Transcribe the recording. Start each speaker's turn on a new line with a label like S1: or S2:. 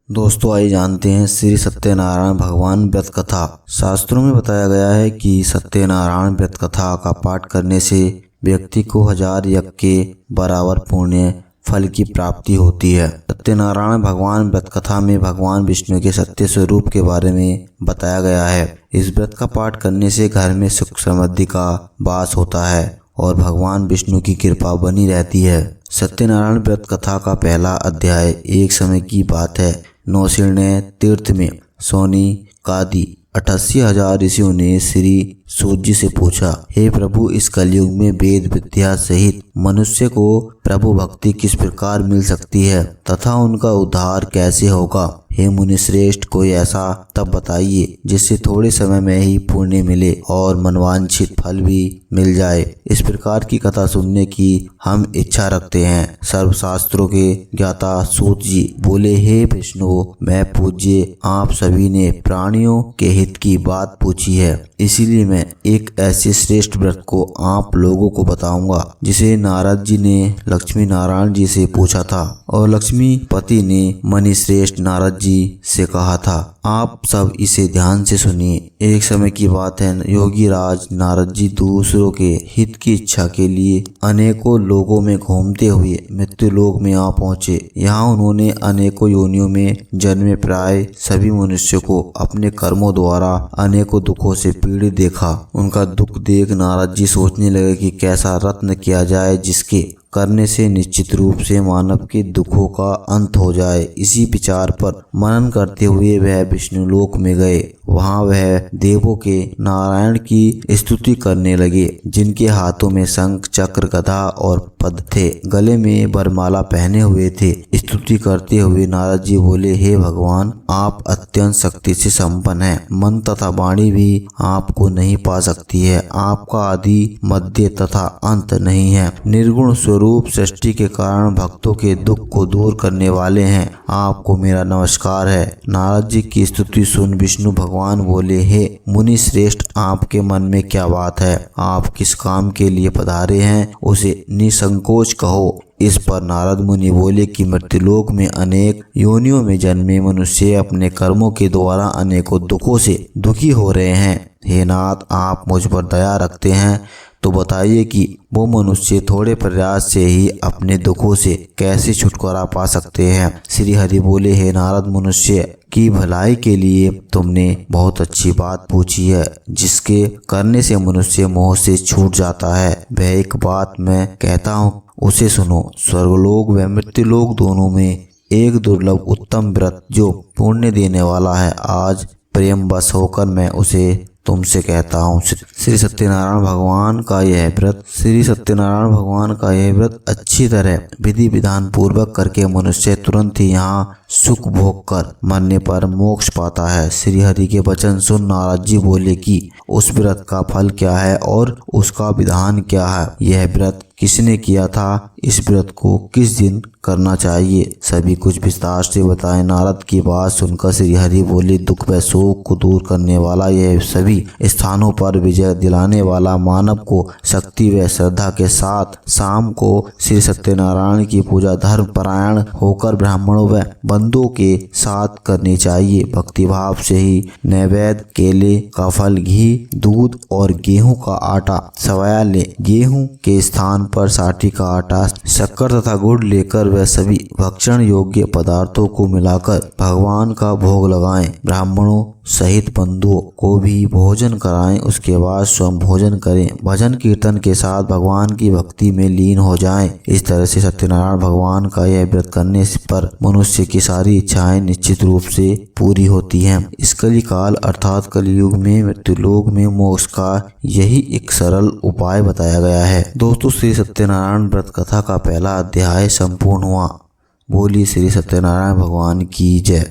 S1: दोस्तों आइए जानते हैं श्री सत्यनारायण भगवान व्रत कथा। शास्त्रों में बताया गया है कि सत्यनारायण व्रत कथा का पाठ करने से व्यक्ति को 1000 यज्ञ के बराबर पुण्य फल की प्राप्ति होती है। सत्यनारायण भगवान व्रत कथा में भगवान विष्णु के सत्य स्वरूप के बारे में बताया गया है। इस व्रत का पाठ करने से घर में सुख समृद्धि का वास होता है और भगवान विष्णु की कृपा बनी रहती है। सत्यनारायण व्रत कथा का पहला अध्याय एक समय की बात है। नौशीर्ण तीर्थ में सोनी कादि 88,000 ऋषियों ने श्री सूत जी से पूछा, हे प्रभु, इस कलयुग में वेद विद्या सहित मनुष्य को प्रभु भक्ति किस प्रकार मिल सकती है तथा उनका उद्धार कैसे होगा। हे मुनि श्रेष्ठ, कोई ऐसा तब बताइए जिससे थोड़े समय में ही पुण्य मिले और मनवांछित फल भी मिल जाए। इस प्रकार की कथा सुनने की हम इच्छा रखते हैं। सर्वशास्त्रों के ज्ञाता सूत जी बोले, हे विष्णु, मैं पूज्य आप सभी ने प्राणियों के हित की बात पूछी है, इसीलिए मैं एक ऐसे श्रेष्ठ व्रत को आप लोगों को बताऊंगा जिसे नारद जी ने लक्ष्मी नारायण जी से पूछा था और लक्ष्मी पति ने मणि श्रेष्ठ नारद जी से कहा था। आप सब इसे ध्यान से सुनिए। एक समय की बात है, योगी राज नारद जी दूसरों के हित की इच्छा के लिए अनेकों लोगों में घूमते हुए मृत्यु लोक में आ पहुँचे। यहाँ उन्होंने अनेकों योनियों में जन्मे प्राय सभी मनुष्यों को अपने कर्मों द्वारा अनेकों दुखों से पीड़ित देखा। उनका दुख देख नारद जी सोचने लगे कि कैसा रत्न किया जाए जिसके करने से निश्चित रूप से मानव के दुखों का अंत हो जाए। इसी विचार पर मनन करते हुए वह विष्णु लोक में गए। वहां वह देवों के नारायण की स्तुति करने लगे, जिनके हाथों में शंख चक्र गदा और पद थे, गले में वरमाला पहने हुए थे। स्तुति करते हुए नारद जी बोले, हे भगवान, आप अत्यंत शक्ति से संपन्न हैं। मन तथा वाणी भी आपको नहीं पा सकती है। आपका आदि मध्य तथा अंत नहीं है। निर्गुण स्वरूप सृष्टि के कारण भक्तों के दुख को दूर करने वाले हैं। आपको मेरा नमस्कार है। नारद जी की स्तुति सुन विष्णु भगवान बोले, हे मुनि श्रेष्ठ, आपके मन में क्या बात है? आप किस काम के लिए पधारे हैं उसे निसंकोच कहो। इस पर नारद मुनि बोले कि मृत्युलोक में अनेक योनियों में जन्मे मनुष्य अपने कर्मों के द्वारा अनेकों दुखों से दुखी हो रहे हैं। हे नाथ, आप मुझ पर दया रखते हैं तो बताइए कि वो मनुष्य थोड़े प्रयास से ही अपने दुखों से कैसे छुटकारा पा सकते हैं। श्री हरि बोले, हे नारद, मनुष्य की भलाई के लिए तुमने बहुत अच्छी बात पूछी है, जिसके करने से मनुष्य मोह से छूट जाता है। वह एक बात मैं कहता हूँ, उसे सुनो। स्वर्गलोक व मृत्युलोक दोनों में एक दुर्लभ उत्तम व्रत जो पुण्य देने वाला है, आज प्रेम बस होकर मैं उसे तुमसे कहता हूँ। श्री सत्यनारायण भगवान का यह व्रत अच्छी तरह विधि विधान पूर्वक करके मनुष्य तुरंत ही यहाँ सुख भोग कर मरने पर मोक्ष पाता है। श्री हरि के वचन सुन नारद जी बोले कि उस व्रत का फल क्या है और उसका विधान क्या है? यह व्रत किसने किया था? इस व्रत को किस दिन करना चाहिए? सभी कुछ विस्तार से बताए। नारद की बात सुनकर श्री हरि बोले, दुख व शोक को दूर करने वाला, यह सभी स्थानों पर विजय दिलाने वाला, मानव को शक्ति व श्रद्धा के साथ शाम को श्री सत्यनारायण की पूजा धर्म परायण होकर ब्राह्मणों व बंधुओं के साथ करनी चाहिए। भक्तिभाव से ही नैवेद्य केले का फल, घी, दूध और गेहूं का आटा सवाया ले। गेहूं के स्थान पर साठी का आटा, शक्कर तथा गुड़ लेकर वह सभी भक्षण योग्य पदार्थों को मिलाकर भगवान का भोग लगाएं। ब्राह्मणों सहित बंधुओं को भी भोजन कराएं। उसके बाद स्वयं भोजन करें। भजन कीर्तन के साथ भगवान की भक्ति में लीन हो जाएं। इस तरह से सत्यनारायण भगवान का यह व्रत करने पर मनुष्य की सारी इच्छाएं निश्चित रूप से पूरी होती हैं। इस कलिकाल अर्थात कलयुग में मृत्युलोक में मोक्ष का यही एक सरल उपाय बताया गया है। दोस्तों, श्री सत्यनारायण व्रत कथा का पहला अध्याय संपूर्ण हुआ। बोली श्री सत्यनारायण भगवान की जय।